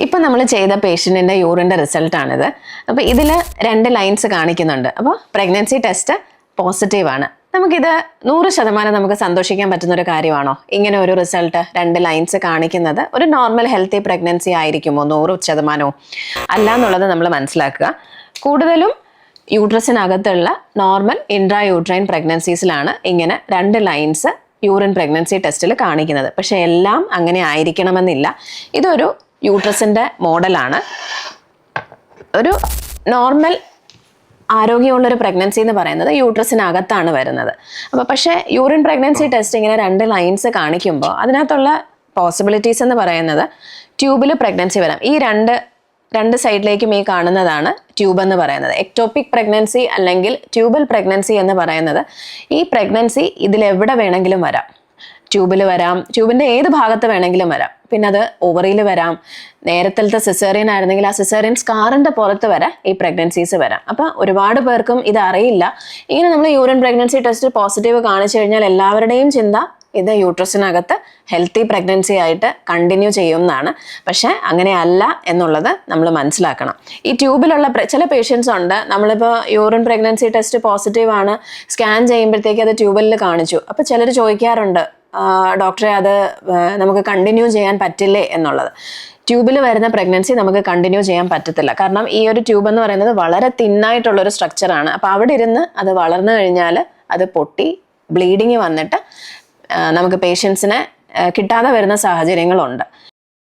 ഇപ്പം നമ്മൾ ചെയ്ത പേഷ്യൻറ്റിൻ്റെ യൂറിൻ്റെ റിസൾട്ടാണിത്. അപ്പോൾ ഇതിൽ 2 ലൈൻസ് കാണിക്കുന്നുണ്ട്. അപ്പോൾ പ്രഗ്നൻസി ടെസ്റ്റ് പോസിറ്റീവാണ്. നമുക്കിത് 100% നമുക്ക് സന്തോഷിക്കാൻ പറ്റുന്നൊരു കാര്യമാണോ? ഇങ്ങനെ ഒരു റിസൾട്ട് 2 ലൈൻസ് കാണിക്കുന്നത് ഒരു നോർമൽ ഹെൽത്തി പ്രഗ്നൻസി ആയിരിക്കുമോ? 100% അല്ല എന്നുള്ളത് നമ്മൾ മനസ്സിലാക്കുക. കൂടുതലും യൂട്രസിനകത്തുള്ള നോർമൽ ഇൻട്രാ യൂട്രൈൻ പ്രഗ്നൻസീസിലാണ് ഇങ്ങനെ 2 ലൈൻസ് യൂറിൻ പ്രഗ്നൻസി ടെസ്റ്റിൽ കാണിക്കുന്നത്. പക്ഷെ എല്ലാം അങ്ങനെ ആയിരിക്കണമെന്നില്ല. ഇതൊരു യൂട്രസിൻ്റെ മോഡലാണ്. ഒരു നോർമൽ ആരോഗ്യമുള്ളൊരു പ്രഗ്നൻസി എന്ന് പറയുന്നത് യൂട്രസിനകത്താണ് വരുന്നത്. അപ്പോൾ പക്ഷേ യൂറിൻ പ്രഗ്നൻസി ടെസ്റ്റ് ഇങ്ങനെ 2 ലൈൻസ് കാണിക്കുമ്പോൾ അതിനകത്തുള്ള പോസിബിലിറ്റീസ് എന്ന് പറയുന്നത് ട്യൂബിൽ പ്രഗ്നൻസി വരാം. ഈ രണ്ട് സൈഡിലേക്കും ഈ കാണുന്നതാണ് ട്യൂബ് എന്ന് പറയുന്നത്. എക്ടോപിക് പ്രഗ്നൻസി അല്ലെങ്കിൽ ട്യൂബൽ പ്രഗ്നൻസി എന്ന് പറയുന്നത് ഈ പ്രഗ്നൻസി ഇതിലെവിടെ വേണമെങ്കിലും വരാം. ട്യൂബിൽ വരാം, ട്യൂബിൻ്റെ ഏത് ഭാഗത്ത് വേണമെങ്കിലും വരാം. പിന്നെ അത് ഓവറിയിൽ വരാം. നേരത്തെ സിസേറിയൻ ആയിരുന്നെങ്കിൽ ആ സിസേറിയൻ സ്കാറിൻ്റെ പുറത്ത് വരെ ഈ പ്രഗ്നൻസീസ് വരാം. അപ്പോൾ ഒരുപാട് പേർക്കും ഇത് അറിയില്ല. ഇങ്ങനെ നമ്മൾ യൂറിൻ പ്രഗ്നൻസി ടെസ്റ്റ് പോസിറ്റീവ് കാണിച്ചു കഴിഞ്ഞാൽ എല്ലാവരുടെയും ചിന്ത ഇത് യൂട്രസിനകത്ത് ഹെൽത്തി പ്രഗ്നൻസി ആയിട്ട് കണ്ടിന്യൂ ചെയ്യുമെന്നാണ്. പക്ഷേ അങ്ങനെയല്ല എന്നുള്ളത് നമ്മൾ മനസ്സിലാക്കണം. ഈ ട്യൂബിലുള്ള ചില പേഷ്യൻസ് ഉണ്ട്, നമ്മളിപ്പോൾ യൂറിൻ പ്രഗ്നൻസി ടെസ്റ്റ് പോസിറ്റീവ് ആണ്, സ്കാൻ ചെയ്യുമ്പോഴത്തേക്ക് അത് ട്യൂബലിൽ കാണിച്ചു. അപ്പോൾ ചിലർ ചോദിക്കാറുണ്ട്, ഡോക്ടറെ അത് നമുക്ക് കണ്ടിന്യൂ ചെയ്യാൻ പറ്റില്ലേ എന്നുള്ളത്. ട്യൂബിൽ വരുന്ന പ്രഗ്നൻസി നമുക്ക് കണ്ടിന്യൂ ചെയ്യാൻ പറ്റത്തില്ല. കാരണം ഈ ഒരു ട്യൂബ് എന്ന് പറയുന്നത് വളരെ തിന്നായിട്ടുള്ളൊരു സ്ട്രക്ചറാണ്. അപ്പോൾ അവിടെ ഇരുന്ന് അത് വളർന്നു കഴിഞ്ഞാൽ അത് പൊട്ടി ബ്ലീഡിങ് വന്നിട്ട് നമുക്ക് പേഷ്യൻസിനെ കിട്ടാതെ വരുന്ന സാഹചര്യങ്ങളുണ്ട്.